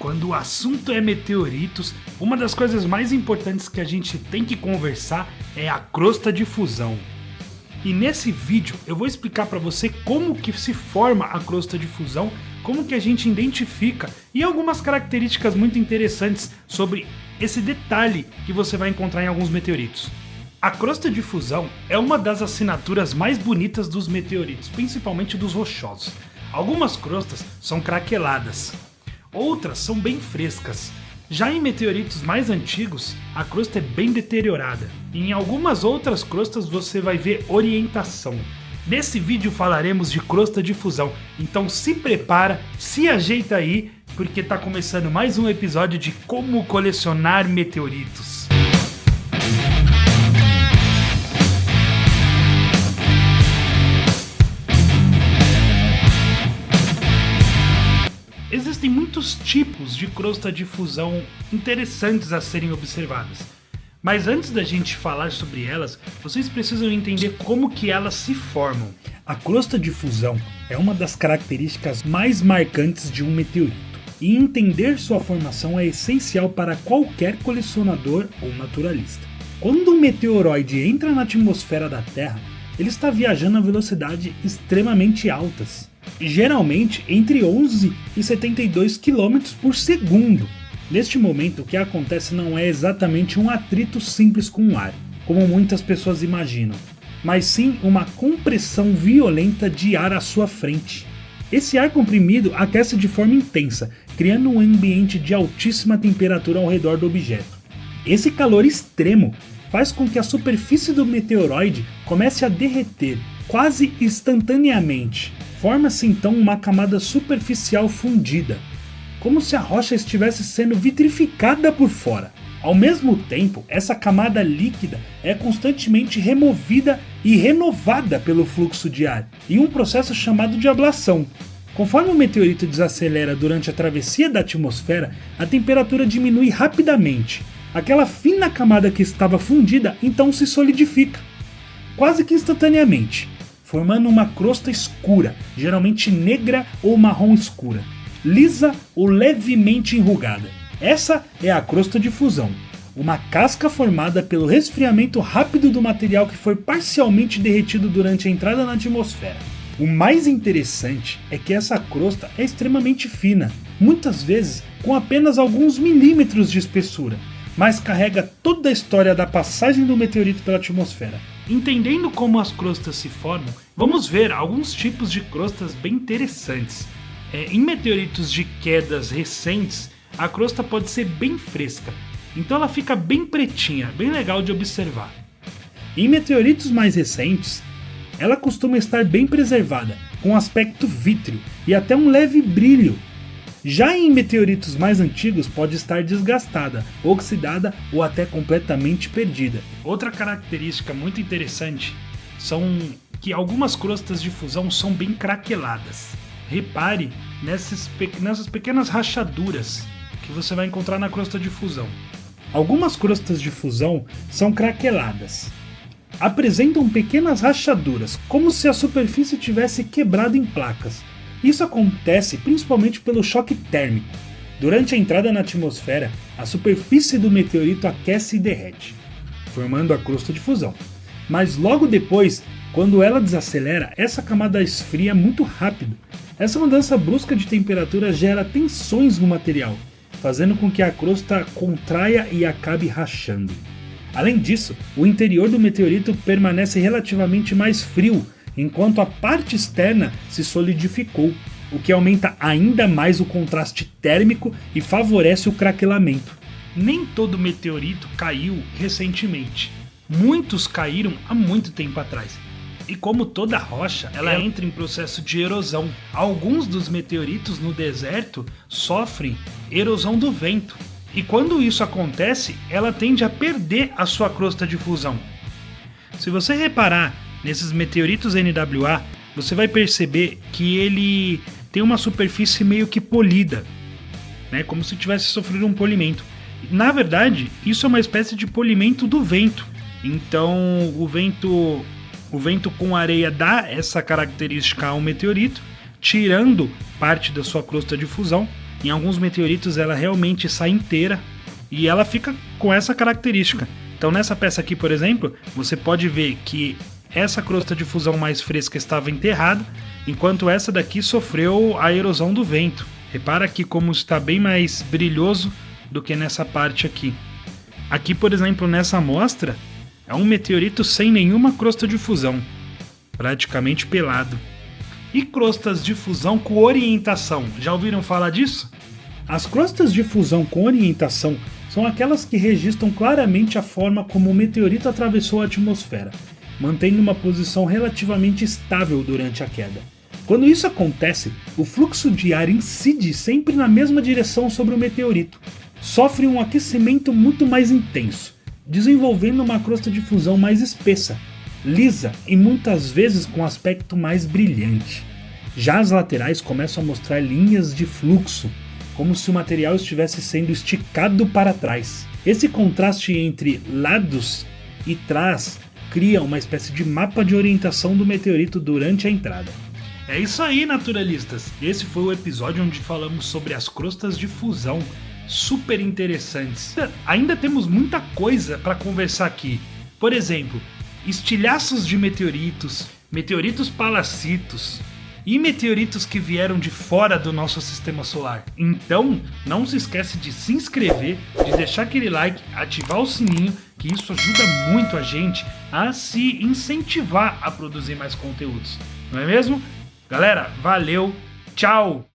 Quando o assunto é meteoritos, uma das coisas mais importantes que a gente tem que conversar é a crosta de fusão. E nesse vídeo eu vou explicar para você como que se forma a crosta de fusão, como que a gente identifica e algumas características muito interessantes sobre esse detalhe que você vai encontrar em alguns meteoritos. A crosta de fusão é uma das assinaturas mais bonitas dos meteoritos, principalmente dos rochosos. Algumas crostas são craqueladas, outras são bem frescas. Já em meteoritos mais antigos, a crosta é bem deteriorada. E em algumas outras crostas você vai ver orientação. Nesse vídeo falaremos de crosta de fusão, então se prepara, se ajeita aí, porque tá começando mais um episódio de como colecionar meteoritos. Existem muitos tipos de crosta de fusão interessantes a serem observadas. Mas antes da gente falar sobre elas, vocês precisam entender como que elas se formam. A crosta de fusão é uma das características mais marcantes de um meteorito. E entender sua formação é essencial para qualquer colecionador ou naturalista. Quando um meteoroide entra na atmosfera da Terra, ele está viajando a velocidades extremamente altas. Geralmente entre 11 e 72 km por segundo. Neste momento, o que acontece não é exatamente um atrito simples com o ar, como muitas pessoas imaginam, mas sim uma compressão violenta de ar à sua frente. Esse ar comprimido aquece de forma intensa, criando um ambiente de altíssima temperatura ao redor do objeto. Esse calor extremo faz com que a superfície do meteoroide comece a derreter quase instantaneamente. Forma-se então uma camada superficial fundida, como se a rocha estivesse sendo vitrificada por fora. Ao mesmo tempo, essa camada líquida é constantemente removida e renovada pelo fluxo de ar, em um processo chamado de ablação. Conforme o meteorito desacelera durante a travessia da atmosfera, a temperatura diminui rapidamente. Aquela fina camada que estava fundida então se solidifica, quase que instantaneamente, formando uma crosta escura, geralmente negra ou marrom escura, lisa ou levemente enrugada. Essa é a crosta de fusão, uma casca formada pelo resfriamento rápido do material que foi parcialmente derretido durante a entrada na atmosfera. O mais interessante é que essa crosta é extremamente fina, muitas vezes com apenas alguns milímetros de espessura, mas carrega toda a história da passagem do meteorito pela atmosfera. Entendendo como as crostas se formam, vamos ver alguns tipos de crostas bem interessantes. Em meteoritos de quedas recentes, a crosta pode ser bem fresca, então ela fica bem pretinha, bem legal de observar. Em meteoritos mais recentes, ela costuma estar bem preservada, com aspecto vítreo e até um leve brilho. Já em meteoritos mais antigos pode estar desgastada, oxidada ou até completamente perdida. Outra característica muito interessante são que algumas crostas de fusão são bem craqueladas. Repare nessas pequenas rachaduras que você vai encontrar na crosta de fusão. Algumas crostas de fusão são craqueladas. Apresentam pequenas rachaduras, como se a superfície tivesse quebrado em placas. Isso acontece principalmente pelo choque térmico. Durante a entrada na atmosfera, a superfície do meteorito aquece e derrete, formando a crosta de fusão. Mas logo depois, quando ela desacelera, essa camada esfria muito rápido. Essa mudança brusca de temperatura gera tensões no material, fazendo com que a crosta contraia e acabe rachando. Além disso, o interior do meteorito permanece relativamente mais frio, enquanto a parte externa se solidificou, o que aumenta ainda mais o contraste térmico e favorece o craquelamento. Nem todo meteorito caiu recentemente. Muitos caíram há muito tempo atrás. E como toda rocha, ela entra em processo de erosão. Alguns dos meteoritos no deserto sofrem erosão do vento. E quando isso acontece, ela tende a perder a sua crosta de fusão. Se você reparar nesses meteoritos NWA, você vai perceber que ele tem uma superfície meio que polida, né? Como se tivesse sofrido um polimento. Na verdade, isso é uma espécie de polimento do vento. Então, o vento com areia dá essa característica ao meteorito, tirando parte da sua crosta de fusão, Em alguns meteoritos ela realmente sai inteira e ela fica com essa característica. Então nessa peça aqui, por exemplo, você pode ver que essa crosta de fusão mais fresca estava enterrada, enquanto essa daqui sofreu a erosão do vento. Repara aqui como está bem mais brilhoso do que nessa parte aqui. Aqui, por exemplo, nessa amostra, é um meteorito sem nenhuma crosta de fusão, praticamente pelado. E crostas de fusão com orientação, já ouviram falar disso? As crostas de fusão com orientação são aquelas que registram claramente a forma como o meteorito atravessou a atmosfera, mantendo uma posição relativamente estável durante a queda. Quando isso acontece, o fluxo de ar incide sempre na mesma direção sobre o meteorito, sofre um aquecimento muito mais intenso, desenvolvendo uma crosta de fusão mais espessa, lisa e muitas vezes com aspecto mais brilhante. Já as laterais começam a mostrar linhas de fluxo, como se o material estivesse sendo esticado para trás. Esse contraste entre lados e trás cria uma espécie de mapa de orientação do meteorito durante a entrada. É isso aí, naturalistas! Esse foi o episódio onde falamos sobre as crostas de fusão, super interessantes. Ainda temos muita coisa para conversar aqui. Por exemplo, estilhaços de meteoritos, meteoritos palacitos e meteoritos que vieram de fora do nosso sistema solar. Então, não se esquece de se inscrever, de deixar aquele like, ativar o sininho, que isso ajuda muito a gente a se incentivar a produzir mais conteúdos. Não é mesmo? Galera, valeu, tchau!